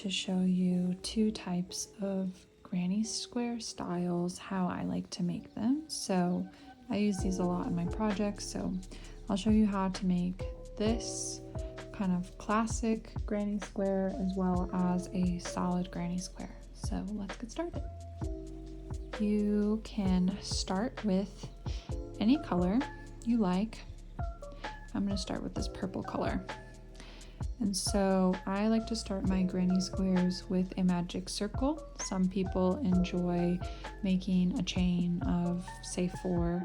to show you two types of granny square styles, how I like to make them. So I use these a lot in my projects, so I'll show you how to make this kind of classic granny square as well as a solid granny square. So let's get started. You can start with any color you like. I'm going to start with this purple color. And so I like to start my granny squares with a magic circle. Some people enjoy making a chain of say 4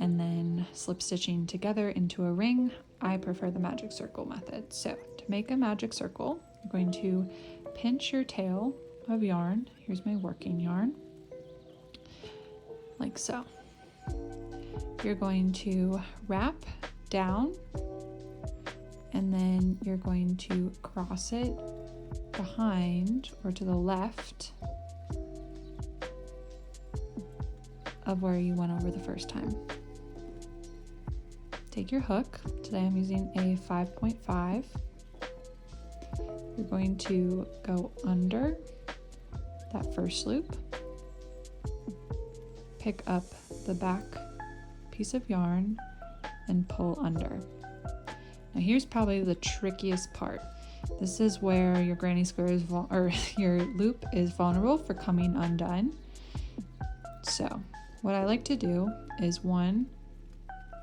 and then slip stitching together into a ring. I prefer the magic circle method. So to make a magic circle, you're going to pinch your tail of yarn. Here's my working yarn, like so. You're going to wrap down, and then you're going to cross it behind or to the left of where you went over the first time. Take your hook. Today I'm using a 5.5. You're going to go under that first loop, pick up the back piece of yarn and pull under. Now here's probably the trickiest part. This is where your granny square is your loop is vulnerable for coming undone. So what I like to do is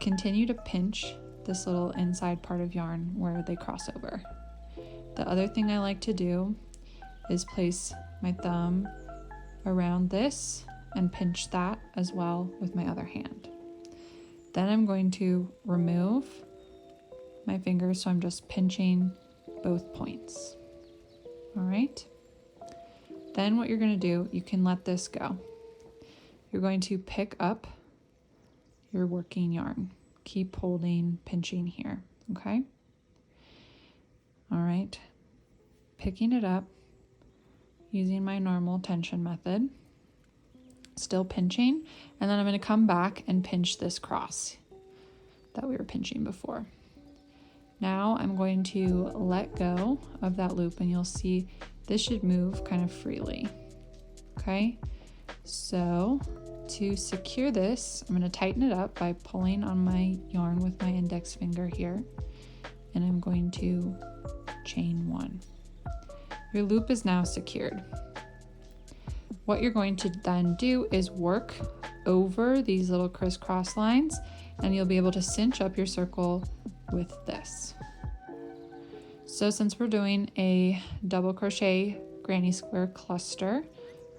continue to pinch this little inside part of yarn where they cross over. The other thing I like to do is place my thumb around this and pinch that as well with my other hand. Then I'm going to remove my fingers, so I'm just pinching both points. All right. Then what you're going to do, you can let this go. You're going to pick up your working yarn. Keep holding, pinching here, okay? All right. Picking it up using my normal tension method. Still pinching, and then I'm going to come back and pinch this cross that we were pinching before. Now I'm going to let go of that loop, and you'll see this should move kind of freely. Okay, so to secure this, I'm going to tighten it up by pulling on my yarn with my index finger here, and I'm going to chain 1. Your loop is now secured. What you're going to then do is work over these little crisscross lines, and you'll be able to cinch up your circle with this. So since we're doing a double crochet granny square cluster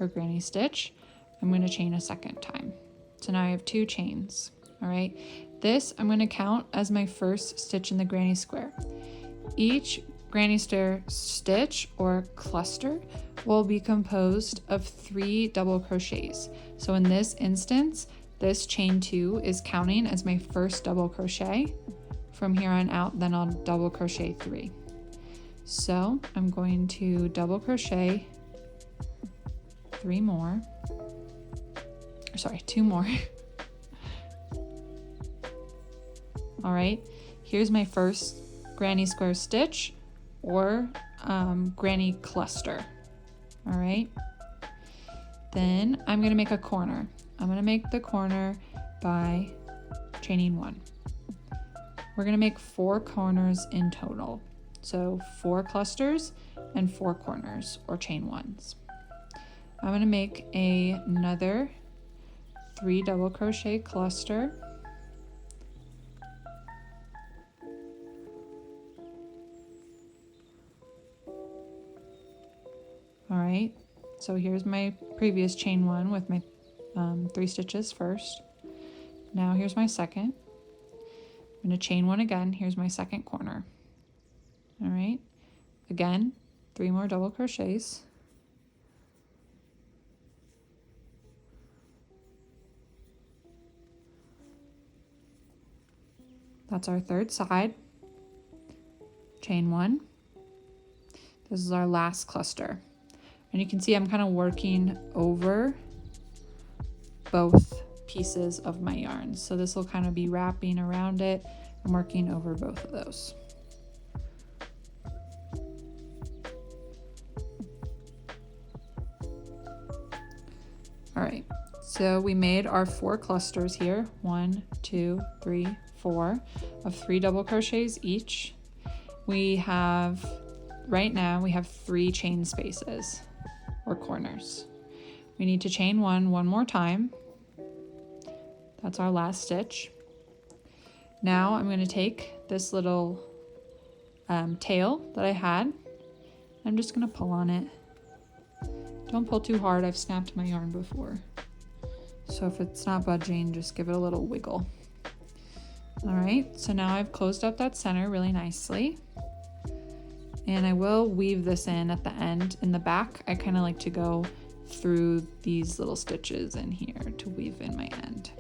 or granny stitch, I'm going to chain a second time. So now I have 2 chains. All right, this I'm going to count as my first stitch in the granny square. Each granny square stitch or cluster will be composed of 3 double crochets. So in this instance, this chain 2 is counting as my first double crochet. From here on out, then I'll double crochet 3. So I'm going to double crochet 2 more. All right, here's my first granny square stitch or granny cluster. All right, then I'm going to make a corner. I'm going to make the corner by chaining 1. We're going to make 4 corners in total. So 4 clusters and 4 corners or chain 1s. I'm going to make another 3 double crochet cluster. All right, so here's my previous chain 1 with my 3 stitches first. Now here's my second. I'm going to chain 1 again. Here's my second corner. All right, again, 3 more double crochets. That's our third side. Chain 1. This is our last cluster. And you can see I'm kind of working over both pieces of my yarn. So this will kind of be wrapping around it. I'm working over both of those. So we made our 4 clusters here, 1, 2, 3, 4, of 3 double crochets each. We have, right now, we have 3 chain spaces or corners. We need to chain one more time. That's our last stitch. Now I'm going to take this little tail that I had. I'm just going to pull on it. Don't pull too hard, I've snapped my yarn before. So if it's not budging, just give it a little wiggle. All right, so now I've closed up that center really nicely. And I will weave this in at the end. In the back, I kind of like to go through these little stitches in here to weave in my end.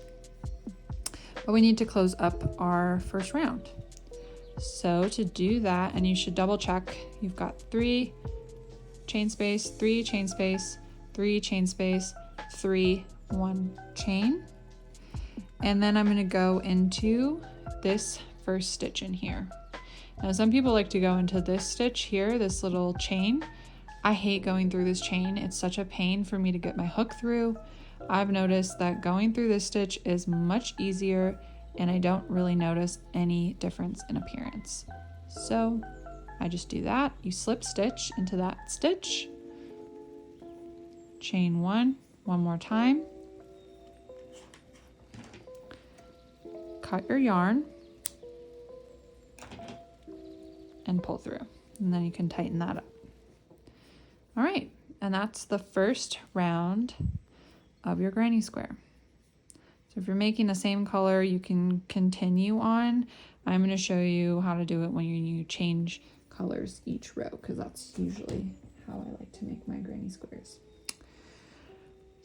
But we need to close up our first round. So to do that, and you should double check, you've got 3 chain space, 3 chain space, 3 chain space, 3, 1 chain. And then I'm going to go into this first stitch in here. Now some people like to go into this stitch here, this little chain. I hate going through this chain. It's such a pain for me to get my hook through. I've noticed that going through this stitch is much easier and I don't really notice any difference in appearance. So I just do that. You slip stitch into that stitch, chain 1 more time, cut your yarn, and pull through, and then you can tighten that up. All right, and that's the first round of your granny square. So if you're making the same color, you can continue on. I'm going to show you how to do it when you change colors each row, because that's usually how I like to make my granny squares.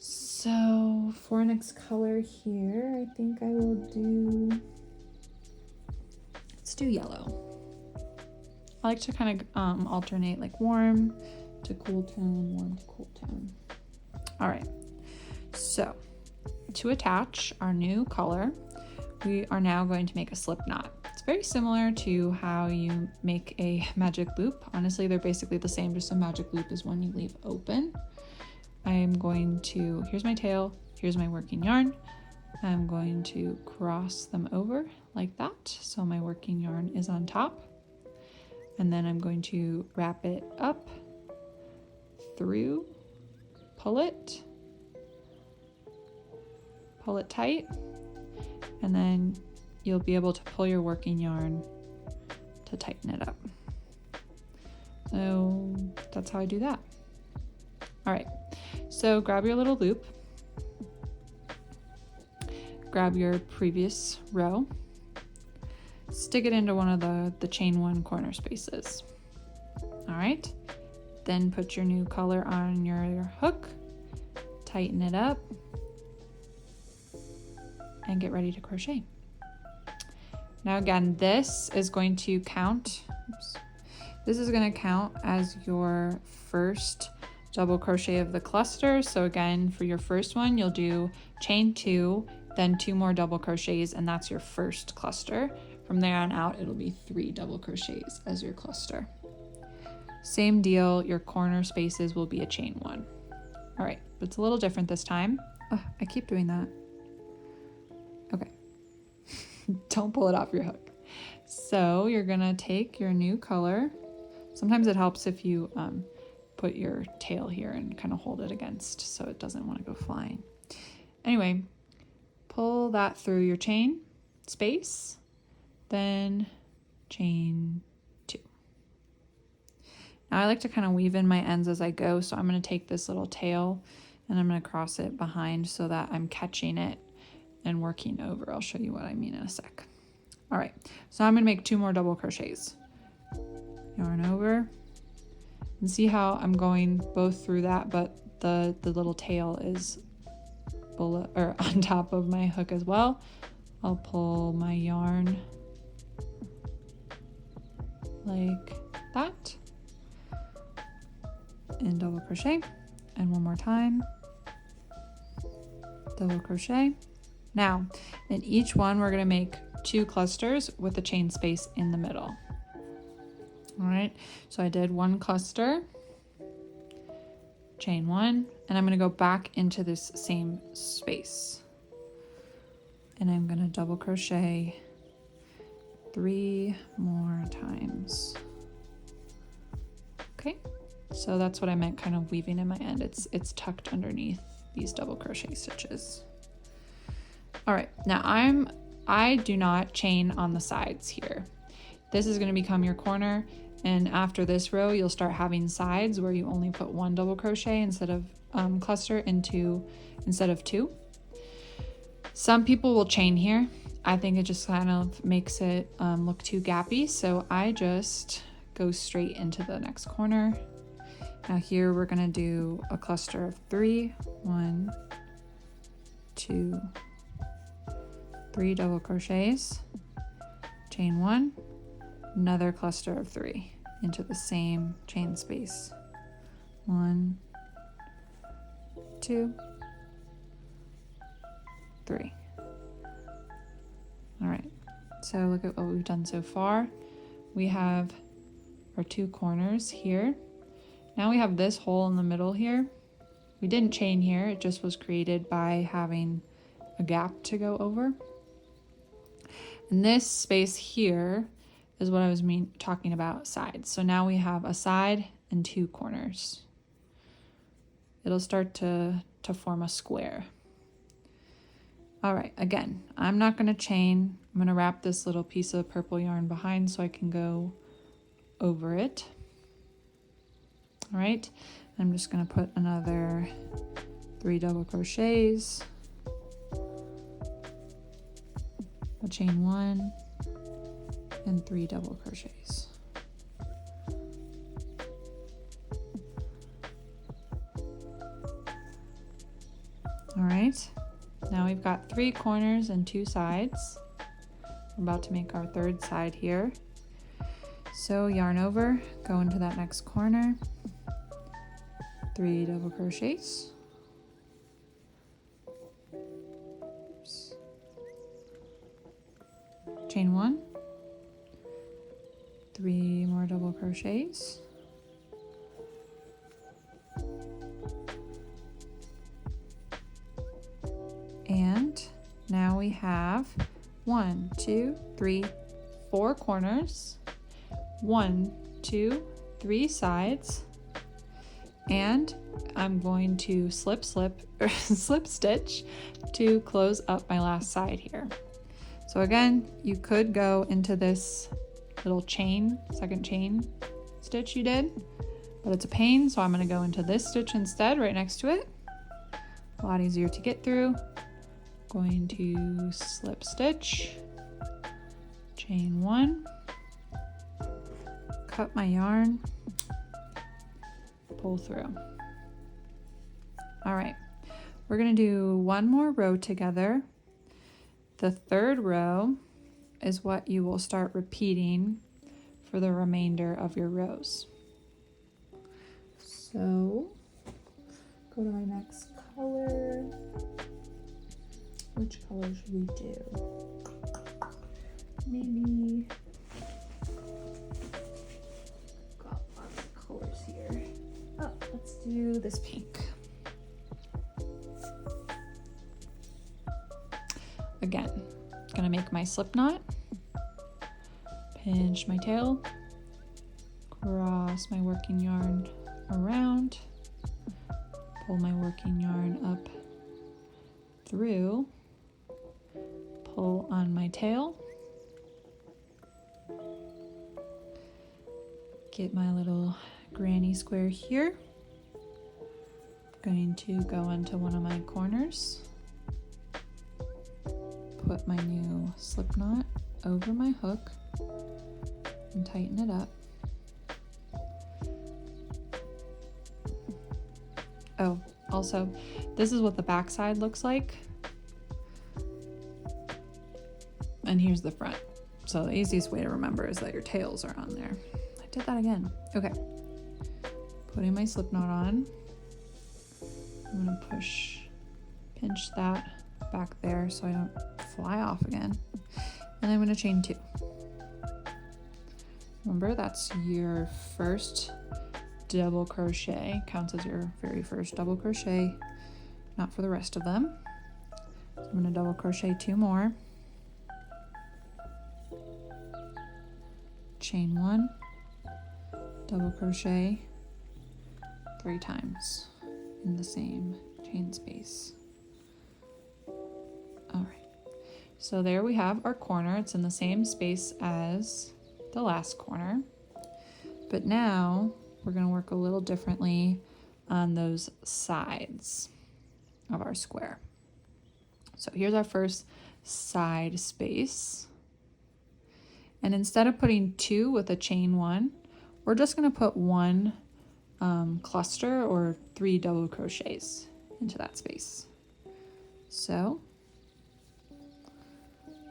So for next color here, I think I will do, let's do yellow. I like to kind of alternate like warm to cool tone, warm to cool tone. All right, so to attach our new color, we are now going to make a slip knot. It's very similar to how you make a magic loop. Honestly, they're basically the same, just a magic loop is one you leave open. I am going to, here's my tail, here's my working yarn. I'm going to cross them over like that, so my working yarn is on top. And then I'm going to wrap it up, through, pull it tight, and then you'll be able to pull your working yarn to tighten it up. So that's how I do that. All right, so grab your little loop, grab your previous row, stick it into one of the chain 1 corner spaces. All right, then put your new color on your hook, tighten it up, and get ready to crochet. Now again, this is going to count, this is going to count as your first double crochet of the cluster. So again, for your first one, you'll do chain 2, then 2 more double crochets, and that's your first cluster. From there on out, it'll be 3 double crochets as your cluster. Same deal, your corner spaces will be a chain 1. All right, but it's a little different this time. Oh, I keep doing that. Okay, don't pull it off your hook. So you're gonna take your new color. Sometimes it helps if you put your tail here and kind of hold it against so it doesn't want to go flying. Anyway, pull that through your chain space, then chain 2. Now I like to kind of weave in my ends as I go, so I'm going to take this little tail and I'm going to cross it behind so that I'm catching it and working over. I'll show you what I mean in a sec. All right, so I'm going to make 2 more double crochets. Yarn over, and see how I'm going both through that, but the little tail is below or on top of my hook as well. I'll pull my yarn like that and double crochet, and one more time, double crochet. Now in each one we're going to make 2 clusters with a chain space in the middle. All right, so I did 1 cluster, chain 1, and I'm going to go back into this same space. And I'm going to double crochet 3 more times. Okay, so that's what I meant kind of weaving in my end. It's tucked underneath these double crochet stitches. All right, now I do not chain on the sides here. This is going to become your corner, and after this row you'll start having sides where you only put 1 double crochet instead of cluster instead of 2. Some people will chain here. I think it just kind of makes it look too gappy, so I just go straight into the next corner. Now here we're going to do a cluster of 3. 1, 2, 3 double crochets, chain 1, another cluster of 3 into the same chain space. 1, 2, 3. All right, so look at what we've done so far. We have our 2 corners here. Now we have this hole in the middle here. We didn't chain here, it just was created by having a gap to go over. And this space here is what I was talking about, sides. So now we have a side and 2 corners. It'll start to form a square. All right, again, I'm not gonna chain. I'm gonna wrap this little piece of purple yarn behind so I can go over it. All right, I'm just gonna put another 3 double crochets, a chain 1, and 3 double crochets. All right, now we've got 3 corners and 2 sides. We're about to make our 3rd side here. So yarn over, go into that next corner, 3 double crochets. Oops. Chain 1, 3 more double crochets. And now we have 1, 2, 3, 4 corners, 1, 2, 3 sides, and I'm going to slip stitch to close up my last side here. So again, you could go into this little second chain stitch you did, but it's a pain, so I'm going to go into this stitch instead right next to it. A lot easier to get through. Going to slip stitch, chain 1, cut my yarn, pull through. All right, we're going to do 1 more row together. The 3rd row is what you will start repeating for the remainder of your rows. So go to my next color. Which color should we do? Maybe, got lots of colors here. Oh, let's do this pink. Again, gonna make my slip knot, pinch my tail, cross my working yarn around, pull my working yarn up through, pull on my tail, get my little granny square here. Going to go into one of my corners, put my new slip knot over my hook and tighten it up. Oh, also, this is what the back side looks like. And here's the front. So the easiest way to remember is that your tails are on there. I did that again. Okay. Putting my slip knot on. I'm gonna pinch that back there so I don't fly off again. And I'm gonna chain 2. Remember, that's your first double crochet, counts as your very first double crochet, not for the rest of them. So I'm going to double crochet 2 more, chain 1, double crochet 3 times in the same chain space. All right, so there we have our corner. It's in the same space as the last corner, but now we're going to work a little differently on those sides of our square. So here's our first side space. And instead of putting 2 with a chain 1, we're just going to put 1 cluster or 3 double crochets into that space. So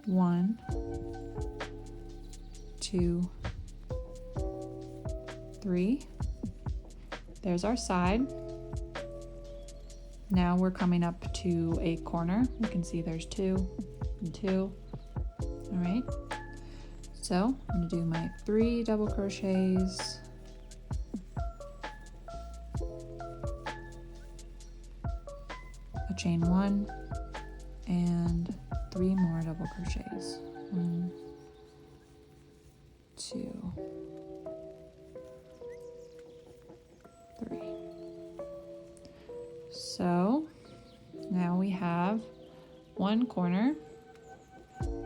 1, 2, 3. There's our side. Now we're coming up to a corner. You can see there's 2 and 2. All right. So I'm going to do my 3 double crochets, a chain 1, and 3 more double crochets. 1, 2, 3. So now we have 1 corner.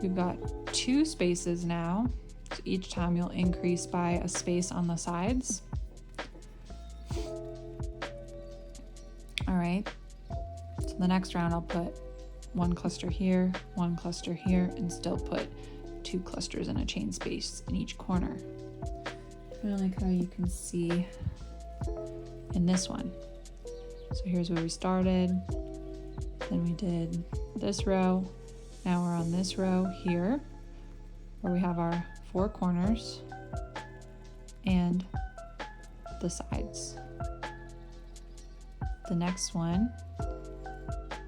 We've got 2 spaces now. So each time you'll increase by a space on the sides. All right. So the next round I'll put 1 cluster here, 1 cluster here, and still put 2 clusters in a chain space in each corner. Kind of like how you can see in this one. So here's where we started. Then we did this row. Now we're on this row here, where we have our 4 corners and the sides. The next one, I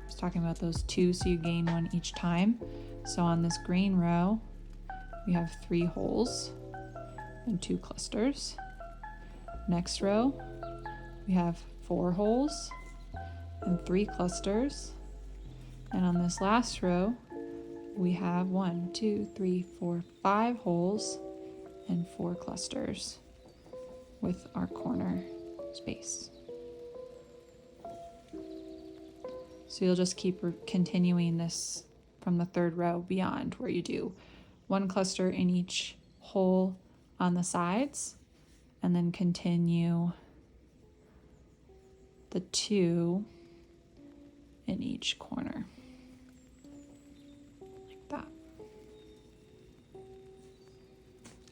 was talking about those 2, so you gain 1 each time. So on this green row, we have 3 holes and 2 clusters. Next row, we have 4 holes and 3 clusters. And on this last row, we have 1, 2, 3, 4, 5 holes and 4 clusters with our corner space. So you'll just keep continuing this from the 3rd row beyond, where you do 1 cluster in each hole on the sides, and then continue the 2 in each corner.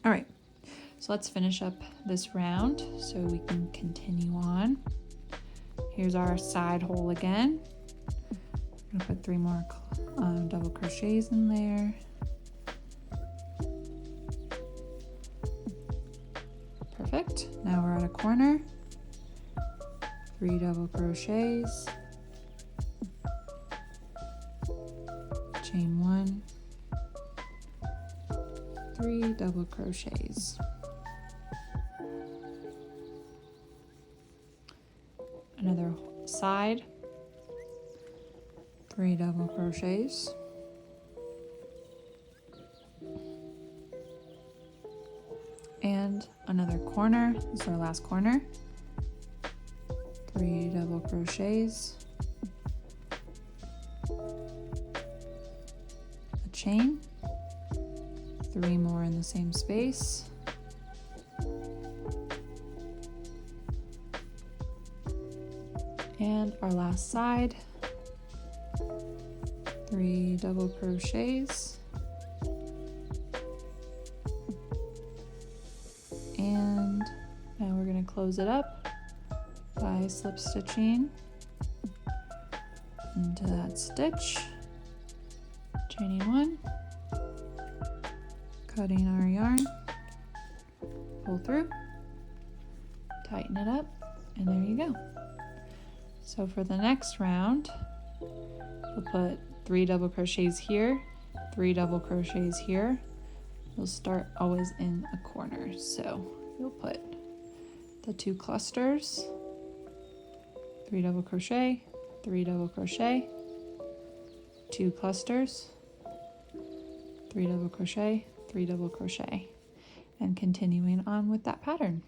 All right, so let's finish up this round so we can continue on. Here's our side hole again. I'm gonna put 3 more double crochets in there. Perfect. Now we're at a corner. 3 double crochets, chain 1, 3 double crochets. Another side, 3 double crochets. And another corner, this is our last corner. 3 double crochets, a chain, 3 more in the same space, and our last side, 3 double crochets, and now we're going to close it up by slip stitching into that stitch, chaining 1, cutting our yarn, pull through, tighten it up, and there you go. So for the next round, we'll put 3 double crochets here, 3 double crochets here. You'll start always in a corner, so you'll put the 2 clusters, 3 double crochet, 3 double crochet, 2 clusters, 3 double crochet, 3 double crochet, and continuing on with that pattern.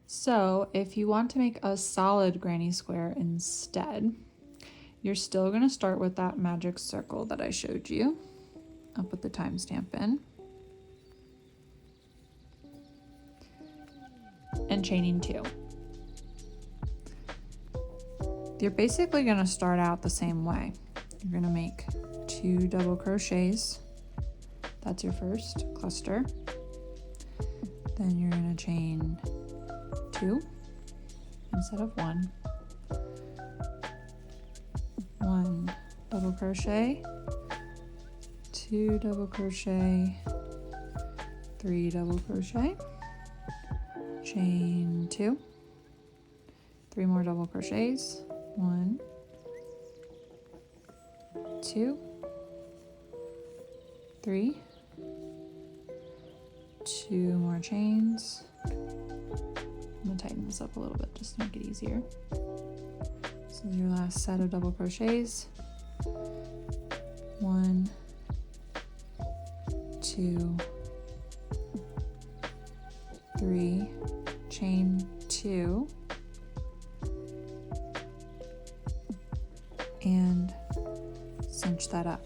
So if you want to make a solid granny square instead, you're still going to start with that magic circle that I showed you. I'll put the timestamp in. And chaining 2. You're basically going to start out the same way. You're going to make 2 double crochets. That's your first cluster. Then you're going to chain 2 instead of 1. 1 double crochet, 2 double crochet, 3 double crochet, chain 2, 3 more double crochets, 1, 2, 3, 2 more chains. I'm gonna tighten this up a little bit just to make it easier. This is your last set of double crochets. 1, 2, 3, chain 2, and cinch that up.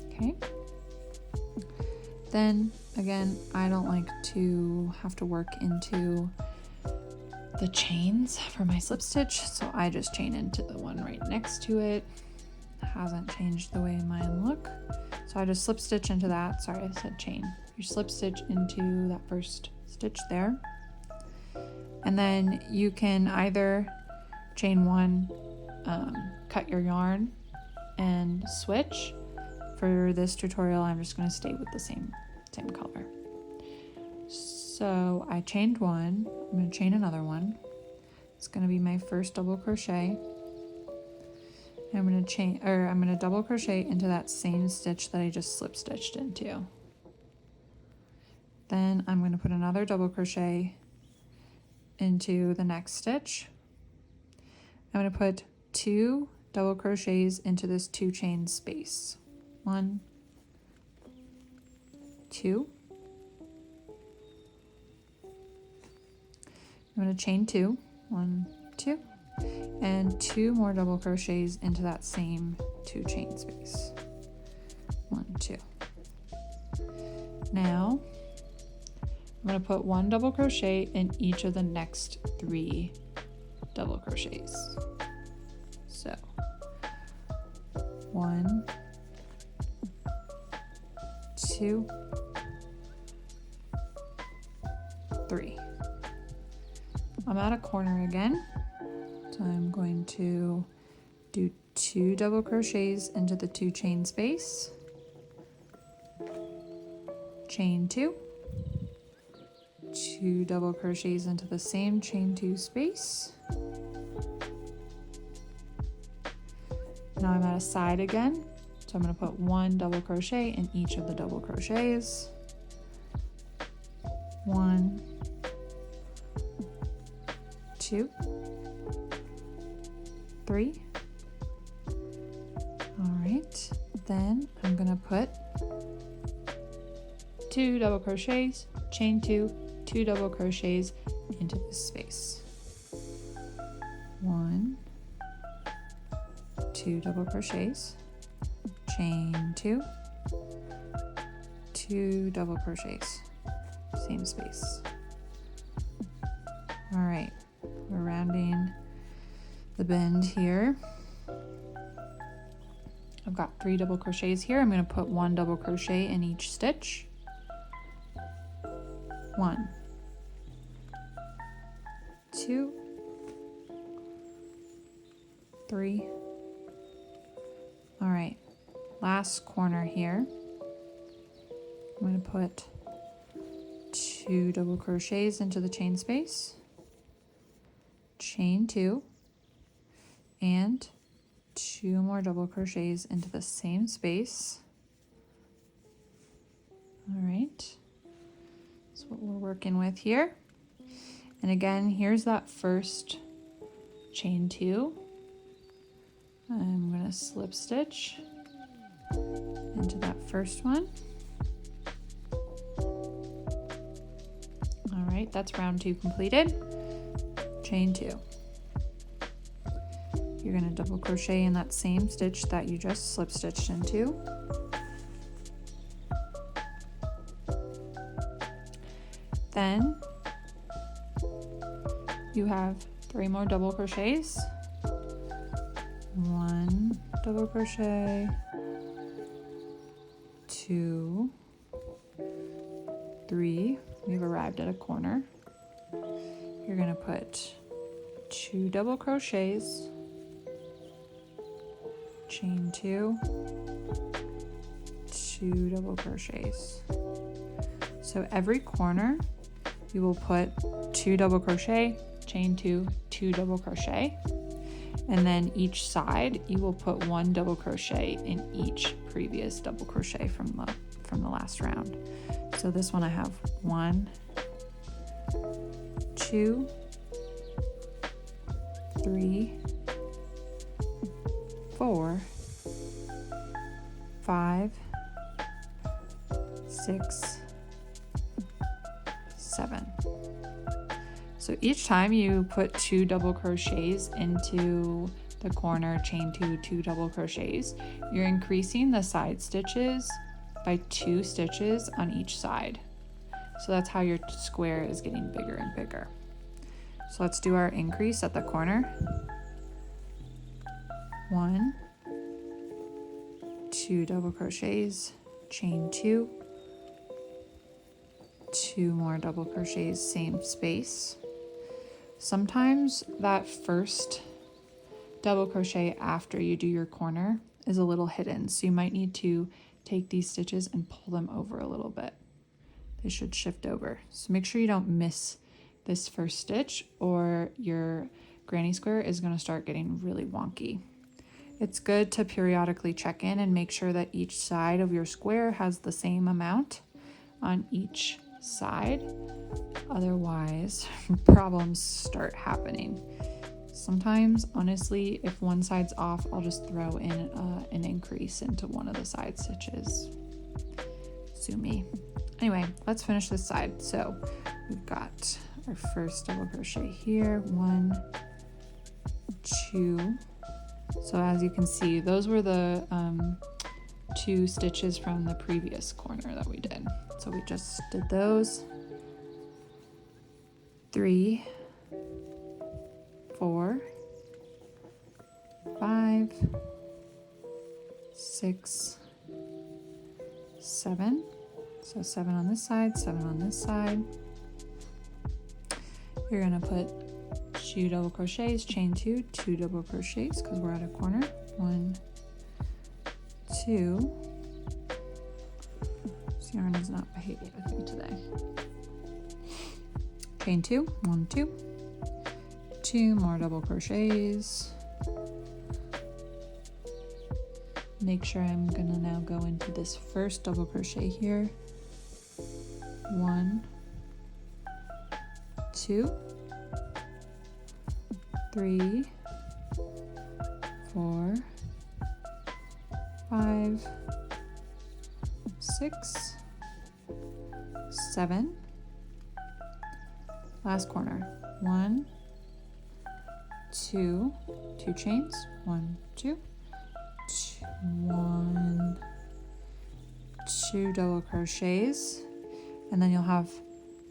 Okay. Then again, I don't like to have to work into the chains for my slip stitch, so I just chain into the one right next to it. Hasn't changed the way mine look, so I just slip stitch into that. Sorry, I said chain. You slip stitch into that first stitch there, and then you can either chain 1, cut your yarn, and switch. For this tutorial, I'm just going to stay with the same color. So I chained 1. I'm going to chain another one. It's going to be my first double crochet. I'm going to double crochet into that same stitch that I just slip stitched into. Then I'm going to put another double crochet into the next stitch. I'm going to put 2 double crochets into this 2 chain space. 1, 2. I'm going to chain 2, 1, 2, and 2 more double crochets into that same 2 chain space. 1, 2. Now I'm going to put 1 double crochet in each of the next 3 double crochets. So 1, 2, 3. I'm at a corner again, so I'm going to do 2 double crochets into the 2 chain space, chain 2, 2 double crochets into the same chain 2 space. Now I'm at a side again, so I'm going to put 1 double crochet in each of the double crochets. 1, 2, 3. All right, then I'm going to put 2 double crochets, chain 2, 2 double crochets into this space. 1, 2 double crochets, chain 2, 2 double crochets, same space. All right, we're rounding the bend here. I've got 3 double crochets here. I'm going to put 1 double crochet in each stitch. 1, 2, 3. All right, last corner here. I'm going to put 2 double crochets into the chain space, chain 2, and 2 more double crochets into the same space. All right, working with here. And again, here's that first chain 2. I'm going to slip stitch into that first one. All right, that's round 2 completed. Chain 2. You're going to double crochet in that same stitch that you just slip stitched into. Then you have 3 more double crochets. 1 double crochet, 2, 3. We've arrived at a corner. You're going to put 2 double crochets, chain 2, 2 double crochets. So every corner you will put 2 double crochet, chain 2, 2 double crochet, and then each side you will put 1 double crochet in each previous double crochet from the last round. So this one I have 1, 2, 3, 4, 5, 6, 7. So each time you put 2 double crochets into the corner, chain 2, 2 double crochets, you're increasing the side stitches by 2 stitches on each side. So that's how your square is getting bigger and bigger. So let's do our increase at the corner. 1, 2 double crochets, chain 2, 2 more double crochets, same space. Sometimes that first double crochet after you do your corner is a little hidden, so you might need to take these stitches and pull them over a little bit. They should shift over. So make sure you don't miss this first stitch or your granny square is going to start getting really wonky. It's good to periodically check in and make sure that each side of your square has the same amount on each side. Otherwise, problems start happening. Sometimes, honestly, if one side's off, I'll just throw in an increase into one of the side stitches. Sue me. Anyway, let's finish this side. So we've got our first double crochet here, 1, 2. So as you can see, those were the 2 stitches from the previous corner that we did. So we just did those. 3, 4, 5, 6, 7. So 7 on this side, 7 on this side. You're gonna put 2 double crochets, chain 2, 2 double crochets because we're at a corner. 1, 2. This yarn is not behaving with me today. Chain 2, 1, 2. 2 more double crochets. Make sure I'm gonna now go into this first double crochet here. 1, 2, 3, 4, 5, 6, 7. Last corner. 1, 2, 2 chains. 1, 2, 1, 2 double crochets, and then you'll have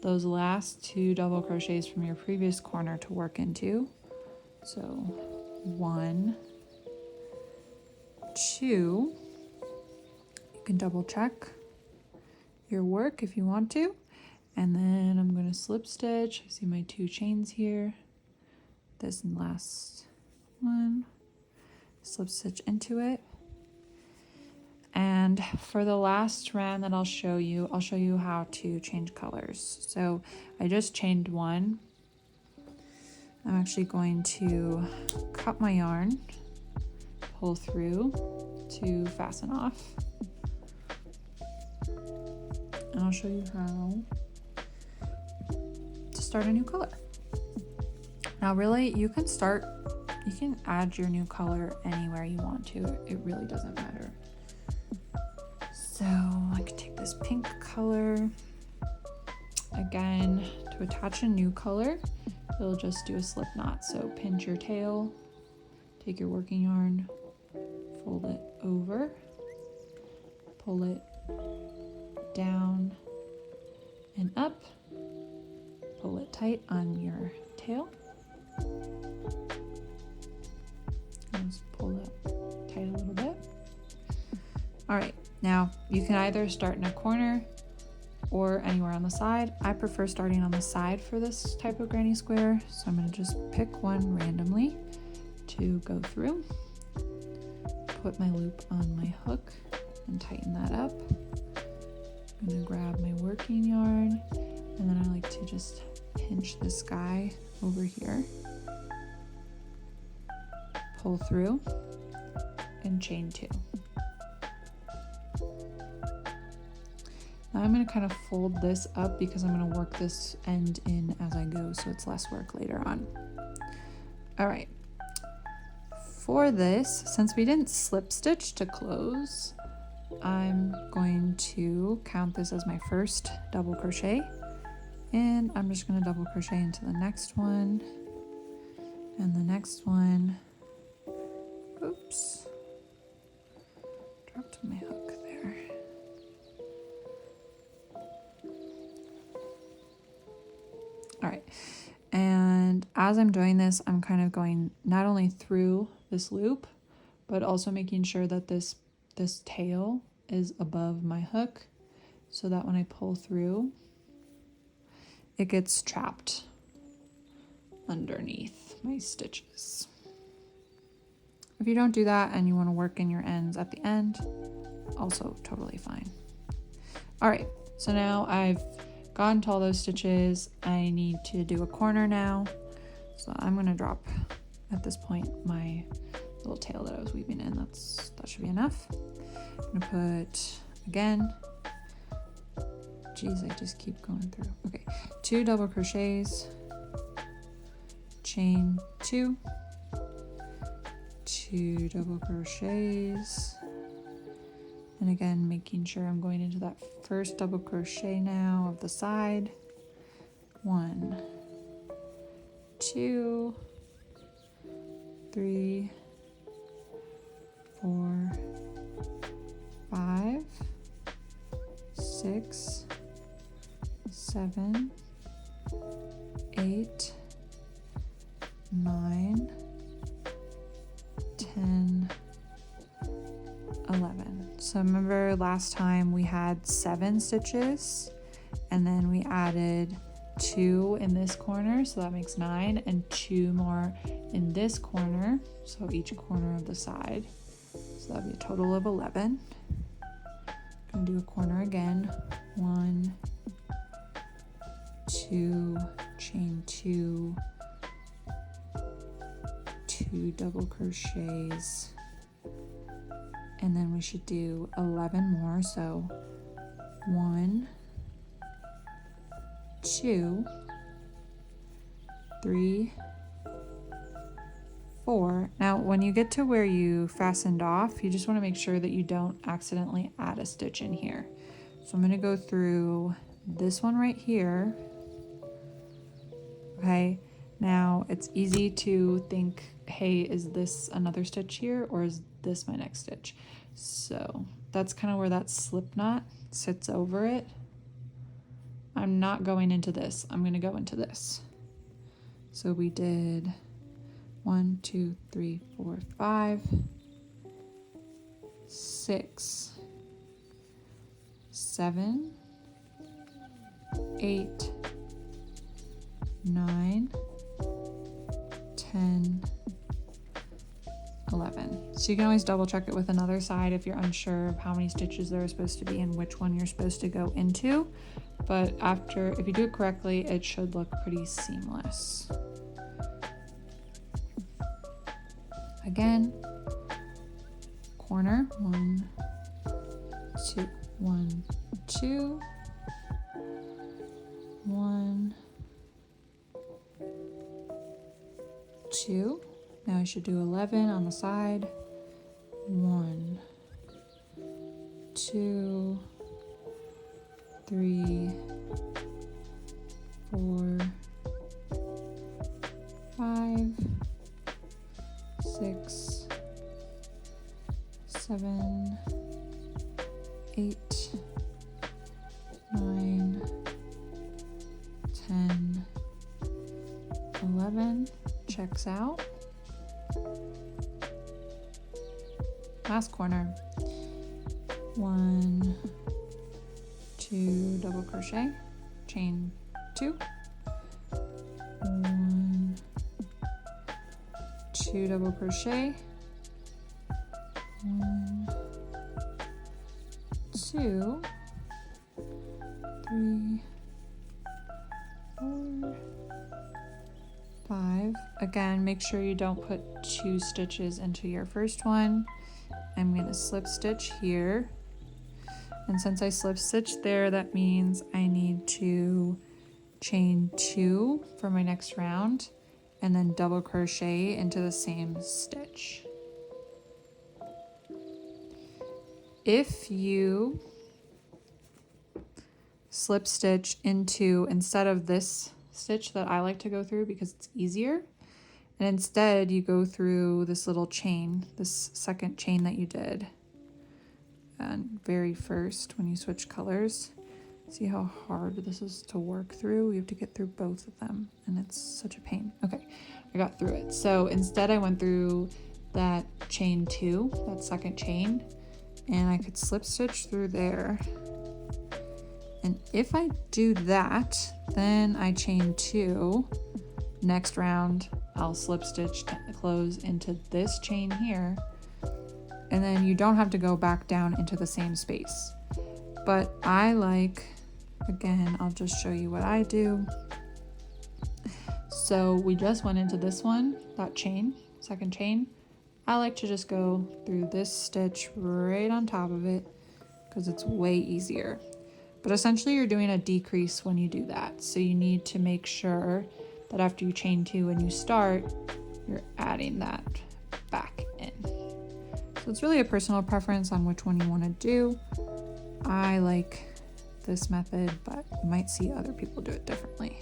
those last 2 double crochets from your previous corner to work into. So 1, 2. You can double check your work if you want to, and then I'm going to slip stitch. I see my 2 chains here. This last one, slip stitch into it. And for the last round that I'll show you how to change colors. So I just chained 1. I'm actually going to cut my yarn, pull through to fasten off. And I'll show you how start a new color. Now really, you can add your new color anywhere you want to. It really doesn't matter. So I could take this pink color. Again, to attach a new color, you'll just do a slip knot. So pinch your tail, take your working yarn, fold it over, pull it down and up, pull it tight on your tail. Just pull it tight a little bit. All right, now you can either start in a corner or anywhere on the side. I prefer starting on the side for this type of granny square, so I'm going to just pick one randomly to go through, put my loop on my hook and tighten that up. I'm going to grab my working yarn, and then I like to just pinch this guy over here, pull through, and chain 2. Now I'm going to kind of fold this up because I'm going to work this end in as I go, so it's less work later on. All right, for this, since we didn't slip stitch to close, I'm going to count this as my first double crochet, and I'm just going to double crochet into the next one and the next one. Oops, dropped my hook there. All right, and as I'm doing this, I'm kind of going not only through this loop, but also making sure that this tail is above my hook, so that when I pull through, it gets trapped underneath my stitches. If you don't do that and you want to work in your ends at the end, also totally fine. All right, so now I've gone to all those stitches. I need to do a corner now. So I'm going to drop at this point my little tail that I was weaving in. That should be enough. I'm going to put, again, geez, I just keep going through. Okay, 2 double crochets, chain 2, 2 double crochets, and again making sure I'm going into that first double crochet now of the side. 1, 2, 3, 4, 5, 6, 7, 8, 9, 10, 11. So remember last time we had 7 stitches, and then we added 2 in this corner, so that makes 9, and 2 more in this corner, so each corner of the side. So that'd be a total of 11. I'm gonna do a corner again. 1, 2, chain 2, 2 double crochets, and then we should do 11 more. So 1, 2, 3, 4. Now when you get to where you fastened off, you just want to make sure that you don't accidentally add a stitch in here. So I'm going to go through this one right here. Okay, now it's easy to think, hey, is this another stitch here, or is this my next stitch? So that's kind of where that slip knot sits over it. I'm not going into this, I'm going to go into this. So we did 1, 2, 3, 4, 5, 6, 7, 8, 9, 10, 11. So you can always double check it with another side if you're unsure of how many stitches there are supposed to be and which one you're supposed to go into. But if you do it correctly, it should look pretty seamless. Again, corner, 1, 2, 1, 2, 1, 2. Now I should do 11 on the side. 1, 2, 3, 4, 5, 6, 7, 8, 9, 10, 11. Checks out. Last corner. 1, 2, double crochet, chain 2, 1, 2 double crochet, 1, 2, 3, 4, 5. Again, make sure you don't put 2 stitches into your first one. I'm going to slip stitch here, and since I slip stitched there, that means I need to chain 2 for my next round and then double crochet into the same stitch. If you slip stitch into, instead of this stitch that I like to go through because it's easier, and instead you go through this little chain, this second chain that you did, and very first when you switch colors, see how hard this is to work through? You have to get through both of them, and it's such a pain. Okay, I got through it. So instead I went through that chain 2, that second chain, and I could slip stitch through there. And if I do that, then I chain 2. Next round, I'll slip stitch to close into this chain here, and then you don't have to go back down into the same space. But I like, again, I'll just show you what I do. So we just went into this one, that chain, second chain. I like to just go through this stitch right on top of it because it's way easier. But essentially you're doing a decrease when you do that. So you need to make sure that after you chain 2 and you start, you're adding that back in. So it's really a personal preference on which one you want to do. I like this method, but you might see other people do it differently.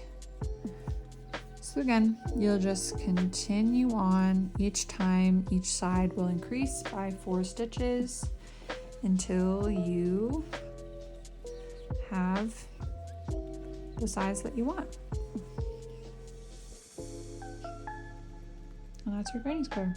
So again, you'll just continue on. Each time, each side will increase by 4 stitches until you have the size that you want. And that's your granny square.